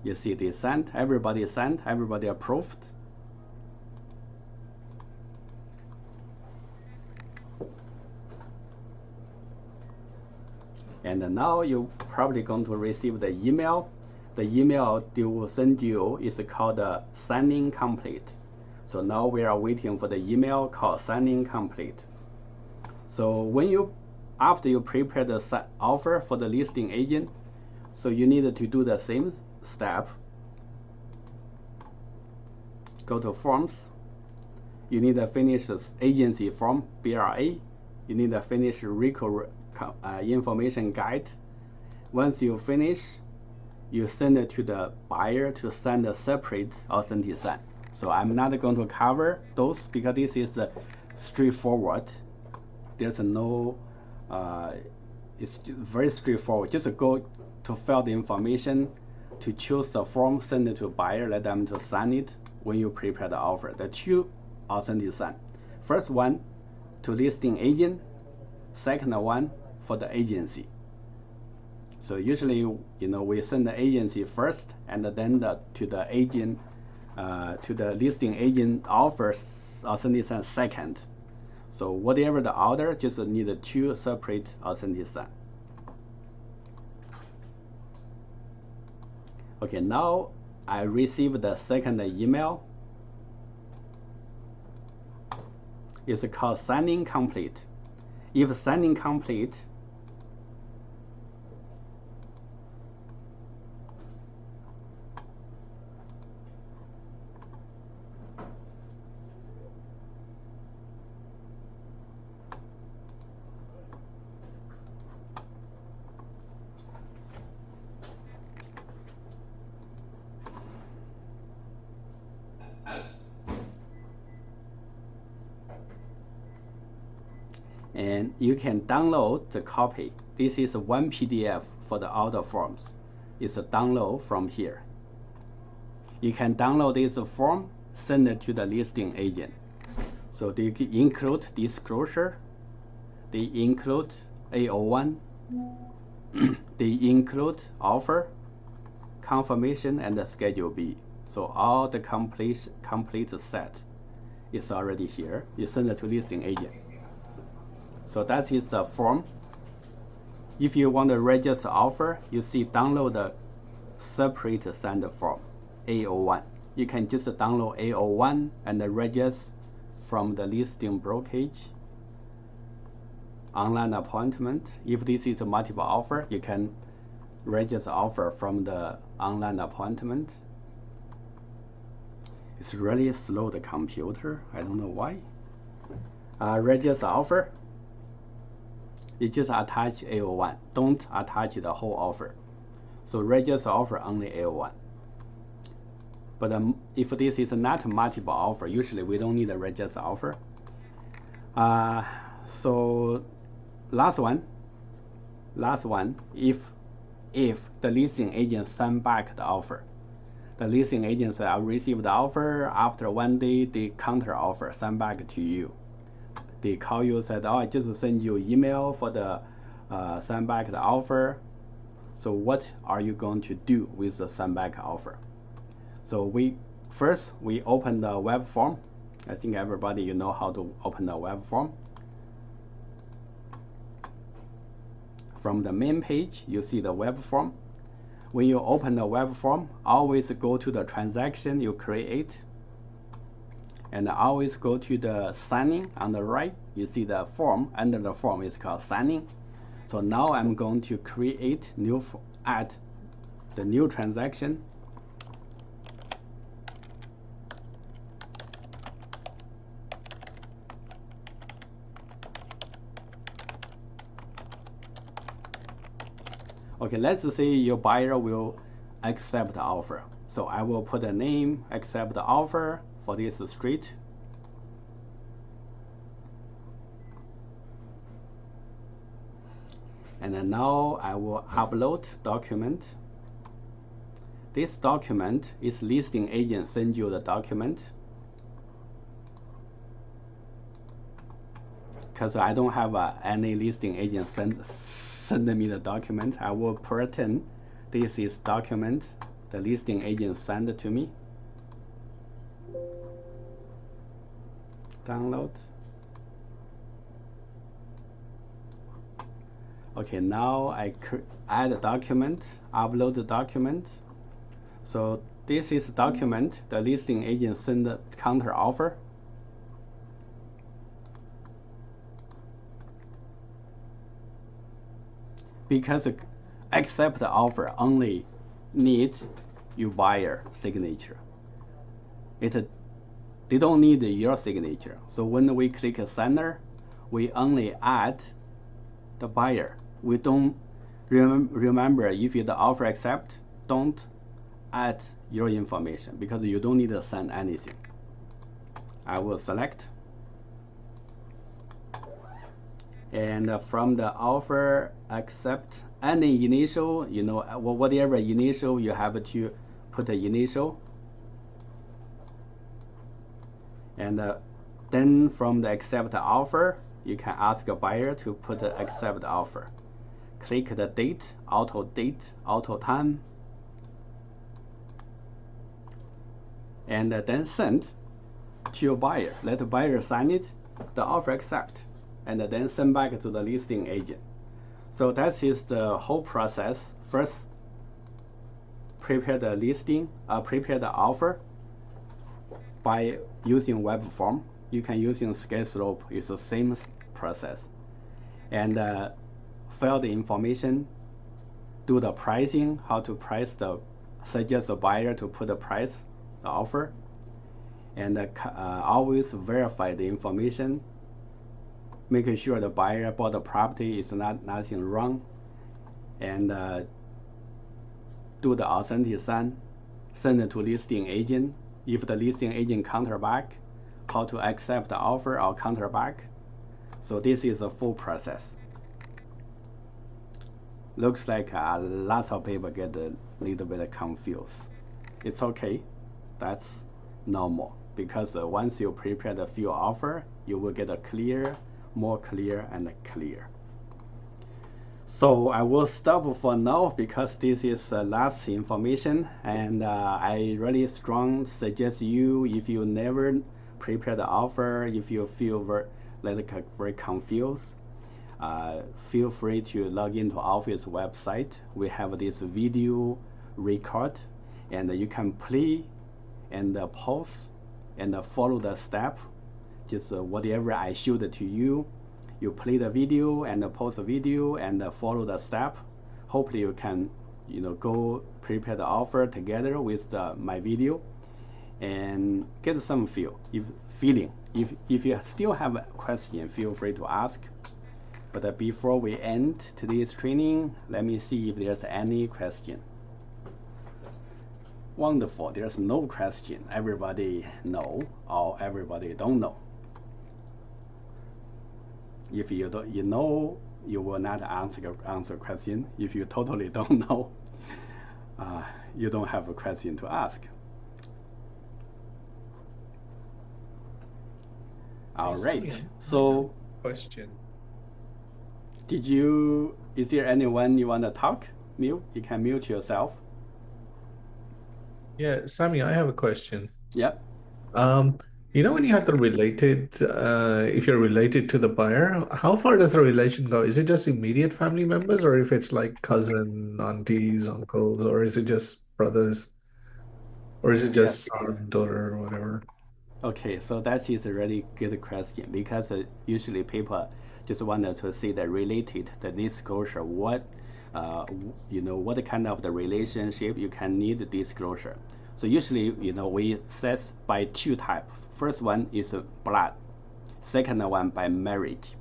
You see they sent, everybody approved. And now you're probably going to receive the email. The email they will send you is called signing complete. So now we are waiting for the email called signing complete. So after you prepare the offer for the listing agent, so you need to do the same step. Go to forms. You need to finish the agency form, BRA. You need to finish RICO information guide. Once you finish, you send it to the buyer to send a separate authentic sign. So I'm not going to cover those because this is straightforward. There's no, it's very straightforward. Just go to fill the information, to choose the form, send it to buyer, let them to sign it when you prepare the offer. The two authentic sign. First one to listing agent, second one for the agency. So usually, we send the agency first, and then to the agent, to the listing agent offers authentic sign second. So whatever the order, just need two separate authentic sign. Okay, now I received the second email. It's called signing complete. If signing complete, and you can download the copy. This is one PDF for the order forms. It's a download from here. You can download this form, send it to the listing agent. So they include disclosure, they include A01, they include offer, confirmation, and the Schedule B. So all the complete set is already here. You send it to listing agent. So that is the form. If you want to register offer, you see download the separate signed form, A01. You can just download A01 and register from the listing brokerage. Online appointment. If this is a multiple offer, you can register offer from the online appointment. It's really slow, the computer. I don't know why. Register offer. You just attach A01. Don't attach the whole offer. So register offer only A01. But if this is not multiple offer, usually we don't need a register offer. So last one, if the listing agent send back the offer, the listing agent said, I received the offer. After 1 day, the counter offer send back to you. They call you, said, I just send you email for the send back the offer. So what are you going to do with the send back offer? So first we open the web form. I think everybody know how to open the web form. From the main page, you see the web form. When you open the web form, always go to the transaction you create. And always go to the signing on the right. You see the form, under the form is called signing. So now I'm going to add the new transaction. Okay, let's say your buyer will accept the offer. So I will put a name, accept the offer for this street. And then now I will upload document. This document is listing agent send you the document. Because I don't have any listing agent send me the document, I will pretend this is document the listing agent send it to me. Download. Okay, now I add a document, upload the document. So this is document the listing agent send the counter offer. Because accept the offer only need your buyer signature. They don't need your signature. So when we click signer, we only add the buyer. We don't remember if the offer accept, don't add your information because you don't need to send anything. I will select, and from the offer, accept any initial, whatever initial you have to put the initial, and then from the accept offer, you can ask a buyer to put the accept offer. Click the date, auto time, and then send to your buyer. Let the buyer sign it, the offer accept, and then send back to the listing agent. So that is the whole process. First, prepare the listing, prepare the offer by using web form. You can using ScaleSlope, it's the same process. And fill the information, do the pricing, how to price suggest the buyer to put the price, the offer, and always verify the information, making sure the buyer bought the property is nothing wrong, and do the authentic send it to listing agent. If the listing agent counter back, how to accept the offer or counter back. So this is a full process. Looks like a lot of people get a little bit confused. It's okay, that's normal, because once you prepare the full offer, you will get a clear, more clear and clear. So I will stop for now because this is last information, and I really strong suggest you, if you never prepare the offer, if you feel very confused, feel free to log into Office website. We have this video record, and you can play and pause and follow the step. Just whatever I showed to you. You play the video and pause the video and follow the step. Hopefully you can, go prepare the offer together with my video and get some feeling. If you still have a question, feel free to ask. But before we end today's training, let me see if there's any question. Wonderful, there's no question. Everybody know or everybody don't know. If you know, you will not answer question. If you totally don't know, you don't have a question to ask. All right. So, question. Is there anyone you want to talk? Mute? You can mute yourself. Yeah, Sammy, I have a question. Yep. When you have the related, if you're related to the buyer, how far does the relation go? Is it just immediate family members, or if it's like cousin, aunties, uncles, or is it just brothers, or is it just son, daughter, or whatever? Okay, so that is a really good question because usually people just wanted to see the related, the disclosure, what kind of the relationship you can need disclosure. So usually, we set by two types. First one is blood, second one by marriage.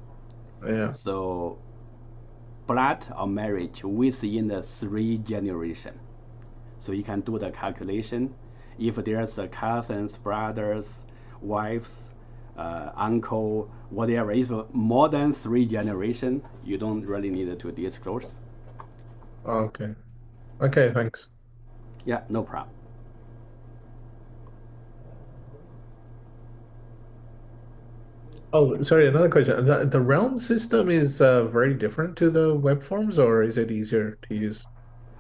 Yeah. So blood or marriage within the 3 generation. So you can do the calculation. If there's a cousins, brothers, wives, uncle, whatever, if more than 3 generation, you don't really need to disclose. Okay. Okay, thanks. Yeah, no problem. Oh, sorry, another question. The realm system is very different to the web forms, or is it easier to use?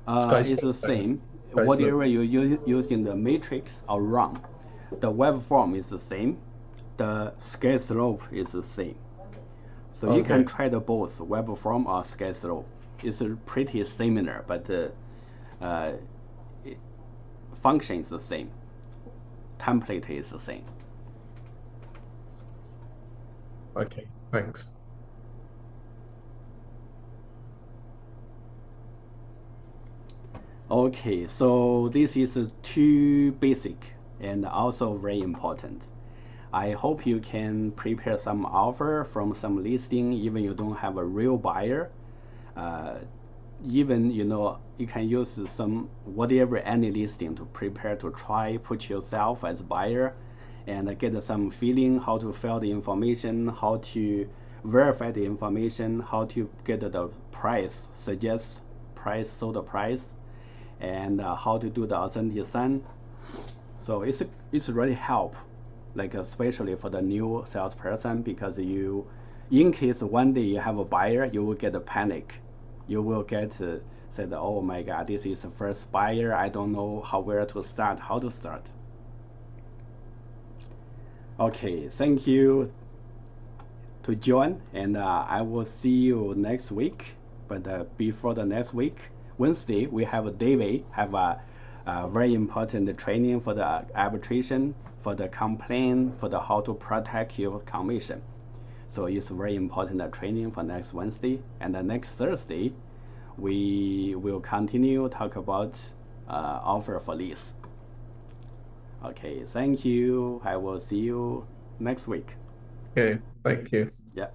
It's the same. SkySlope. Whatever you use in the matrix or run, the web form is the same. The scale slope is the same. So you can try the both web form or scale slope. It's pretty similar, but function is the same. Template is the same. Okay, thanks. Okay, so this is too basic and also very important. I hope you can prepare some offer from some listing, even you don't have a real buyer. even you can use some whatever any listing to prepare to try put yourself as buyer and get some feeling how to fill the information, how to verify the information, how to get the price, suggest price, sold price, and how to do the authentication. So it's really help, like especially for the new salesperson, because in case one day you have a buyer, you will get a panic. You will get said, oh my God, this is the first buyer. I don't know where to start, how to start. Okay, thank you to join, and I will see you next week. But before the next week, Wednesday, we have David have a very important training for the arbitration, for the complaint, for the how to protect your commission. So it's very important training for next Wednesday. And the next Thursday, we will continue talk about offer for lease. Okay, thank you. I will see you next week. Okay, thank you. Yeah.